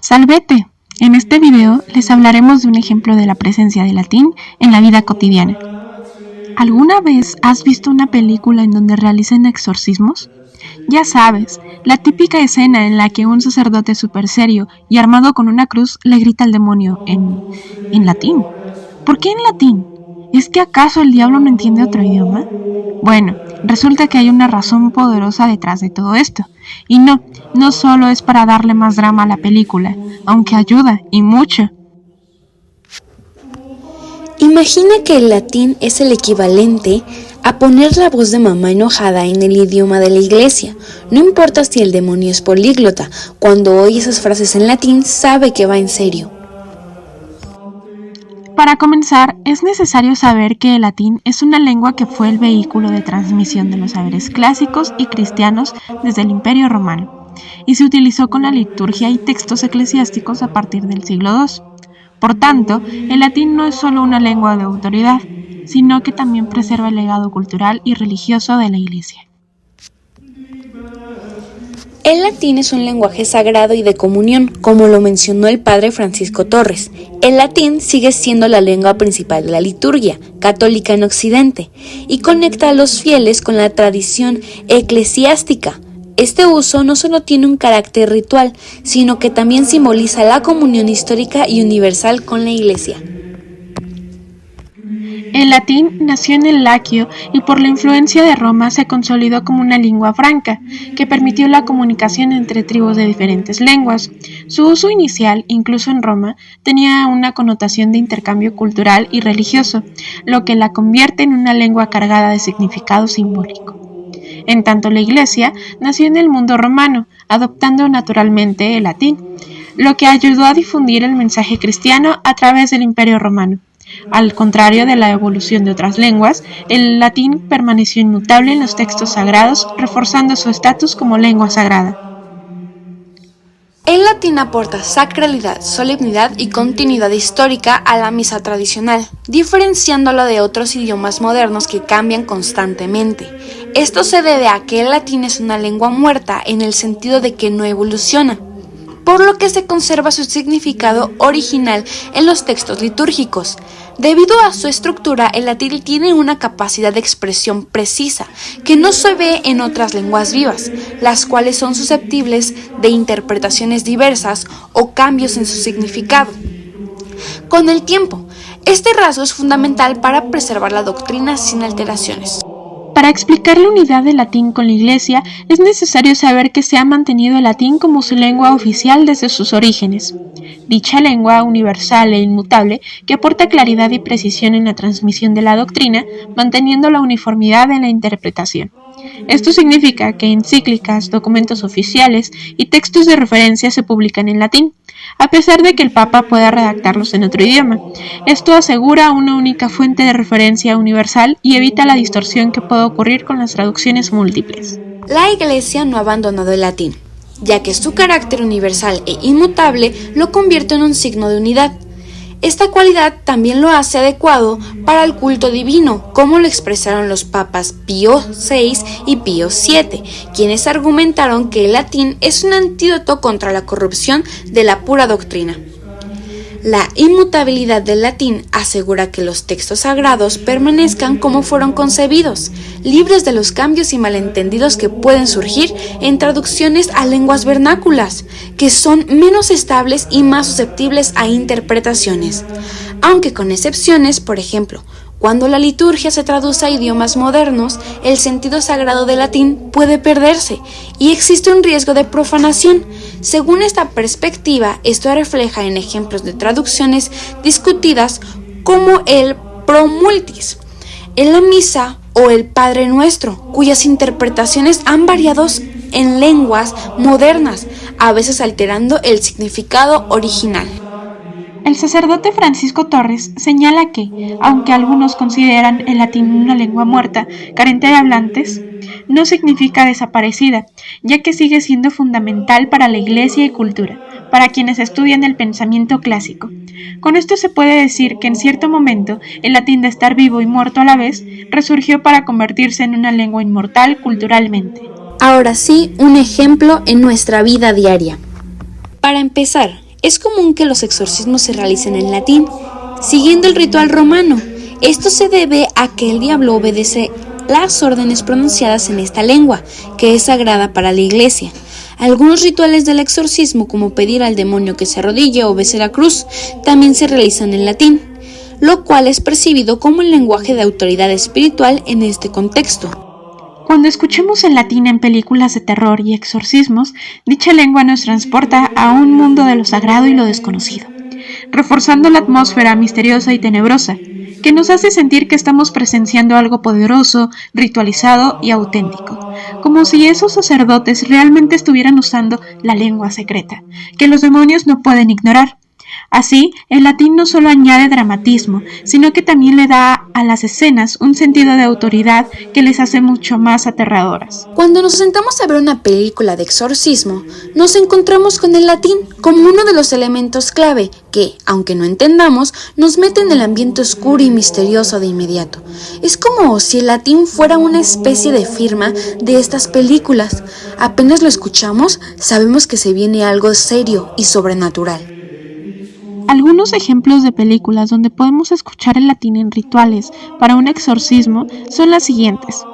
Salvete. En este video les hablaremos de un ejemplo de la presencia del latín en la vida cotidiana. ¿Alguna vez has visto una película en donde realizan exorcismos? Ya sabes, la típica escena en la que un sacerdote súper serio y armado con una cruz le grita al demonio en latín. ¿Por qué en latín? ¿Es que acaso el diablo no entiende otro idioma? Bueno, resulta que hay una razón poderosa detrás de todo esto. Y no solo es para darle más drama a la película, aunque ayuda, y mucho. Imagina que el latín es el equivalente a poner la voz de mamá enojada en el idioma de la iglesia. No importa si el demonio es políglota, cuando oye esas frases en latín sabe que va en serio. Para comenzar, es necesario saber que el latín es una lengua que fue el vehículo de transmisión de los saberes clásicos y cristianos desde el Imperio Romano, y se utilizó con la liturgia y textos eclesiásticos a partir del siglo II. Por tanto, el latín no es solo una lengua de autoridad, sino que también preserva el legado cultural y religioso de la Iglesia. El latín es un lenguaje sagrado y de comunión, como lo mencionó el padre Francisco Torres. El latín sigue siendo la lengua principal de la liturgia católica en Occidente y conecta a los fieles con la tradición eclesiástica. Este uso no solo tiene un carácter ritual, sino que también simboliza la comunión histórica y universal con la Iglesia. El latín nació en el Laquio y por la influencia de Roma se consolidó como una lengua franca, que permitió la comunicación entre tribus de diferentes lenguas. Su uso inicial, incluso en Roma, tenía una connotación de intercambio cultural y religioso, lo que la convierte en una lengua cargada de significado simbólico. En tanto, la Iglesia nació en el mundo romano, adoptando naturalmente el latín, lo que ayudó a difundir el mensaje cristiano a través del Imperio Romano. Al contrario de la evolución de otras lenguas, el latín permaneció inmutable en los textos sagrados, reforzando su estatus como lengua sagrada. El latín aporta sacralidad, solemnidad y continuidad histórica a la misa tradicional, diferenciándolo de otros idiomas modernos que cambian constantemente. Esto se debe a que el latín es una lengua muerta en el sentido de que no evoluciona, por lo que se conserva su significado original en los textos litúrgicos. Debido a su estructura, el latín tiene una capacidad de expresión precisa que no se ve en otras lenguas vivas, las cuales son susceptibles de interpretaciones diversas o cambios en su significado. Con el tiempo, este rasgo es fundamental para preservar la doctrina sin alteraciones. Para explicar la unidad del latín con la Iglesia, es necesario saber que se ha mantenido el latín como su lengua oficial desde sus orígenes. Dicha lengua universal e inmutable, que aporta claridad y precisión en la transmisión de la doctrina, manteniendo la uniformidad en la interpretación. Esto significa que encíclicas, documentos oficiales y textos de referencia se publican en latín, a pesar de que el Papa pueda redactarlos en otro idioma. Esto asegura una única fuente de referencia universal y evita la distorsión que puede ocurrir con las traducciones múltiples. La Iglesia no ha abandonado el latín, ya que su carácter universal e inmutable lo convierte en un signo de unidad. Esta cualidad también lo hace adecuado para el culto divino, como lo expresaron los papas Pío VI y Pío VII, quienes argumentaron que el latín es un antídoto contra la corrupción de la pura doctrina. La inmutabilidad del latín asegura que los textos sagrados permanezcan como fueron concebidos, libres de los cambios y malentendidos que pueden surgir en traducciones a lenguas vernáculas, que son menos estables y más susceptibles a interpretaciones, aunque con excepciones. Por ejemplo, cuando la liturgia se traduce a idiomas modernos, el sentido sagrado del latín puede perderse y existe un riesgo de profanación. Según esta perspectiva, esto refleja en ejemplos de traducciones discutidas como el Pro Multis en la Misa o el Padre Nuestro, cuyas interpretaciones han variado en lenguas modernas, a veces alterando el significado original. El sacerdote Francisco Torres señala que, aunque algunos consideran el latín una lengua muerta, carente de hablantes, no significa desaparecida, ya que sigue siendo fundamental para la Iglesia y cultura, para quienes estudian el pensamiento clásico. Con esto se puede decir que en cierto momento el latín, de estar vivo y muerto a la vez, resurgió para convertirse en una lengua inmortal culturalmente. Ahora sí, un ejemplo en nuestra vida diaria. Para empezar, Es común que los exorcismos se realicen en latín, siguiendo el ritual romano. Esto se debe a que el diablo obedece las órdenes pronunciadas en esta lengua, que es sagrada para la Iglesia. Algunos rituales del exorcismo, como pedir al demonio que se arrodille o bese la cruz, también se realizan en latín, lo cual es percibido como el lenguaje de autoridad espiritual en este contexto. Cuando escuchemos el latín en películas de terror y exorcismos, dicha lengua nos transporta a un mundo de lo sagrado y lo desconocido, reforzando la atmósfera misteriosa y tenebrosa, que nos hace sentir que estamos presenciando algo poderoso, ritualizado y auténtico, como si esos sacerdotes realmente estuvieran usando la lengua secreta, que los demonios no pueden ignorar. Así, el latín no solo añade dramatismo, sino que también le da a las escenas un sentido de autoridad que les hace mucho más aterradoras. Cuando nos sentamos a ver una película de exorcismo, nos encontramos con el latín como uno de los elementos clave que, aunque no entendamos, nos mete en el ambiente oscuro y misterioso de inmediato. Es como si el latín fuera una especie de firma de estas películas. Apenas lo escuchamos, sabemos que se viene algo serio y sobrenatural. Algunos ejemplos de películas donde podemos escuchar el latín en rituales para un exorcismo son las siguientes: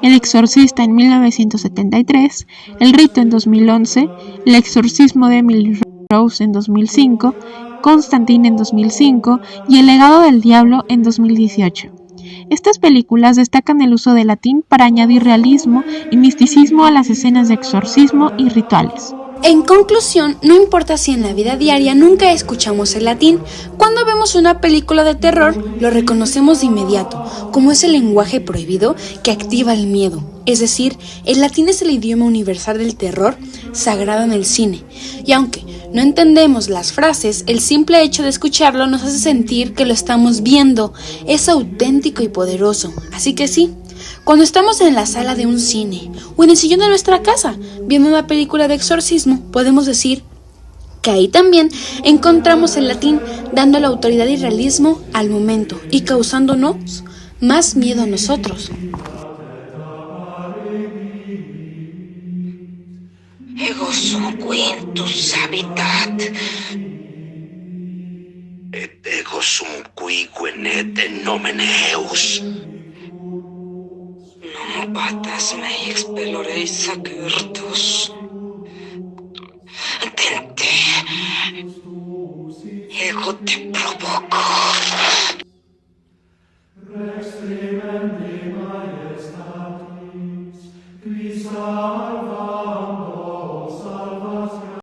El exorcista en 1973, El rito en 2011, El exorcismo de Emily Rose en 2005, Constantine en 2005 y El legado del diablo en 2018. Estas películas destacan el uso del latín para añadir realismo y misticismo a las escenas de exorcismo y rituales. En conclusión, no importa si en la vida diaria nunca escuchamos el latín, cuando vemos una película de terror lo reconocemos de inmediato, como ese lenguaje prohibido que activa el miedo. Es decir, el latín es el idioma universal del terror, sagrado en el cine. Y aunque no entendemos las frases, el simple hecho de escucharlo nos hace sentir que lo estamos viendo. Es auténtico y poderoso. Así que sí, cuando estamos en la sala de un cine o en el sillón de nuestra casa viendo una película de exorcismo, podemos decir que ahí también encontramos el latín dando la autoridad y realismo al momento y causándonos más miedo a nosotros. Ego sum quintus habitat, et ego sum qui venete nomen eus. Non patas mei expeloreis sacerdos. Tente, ego te provoco.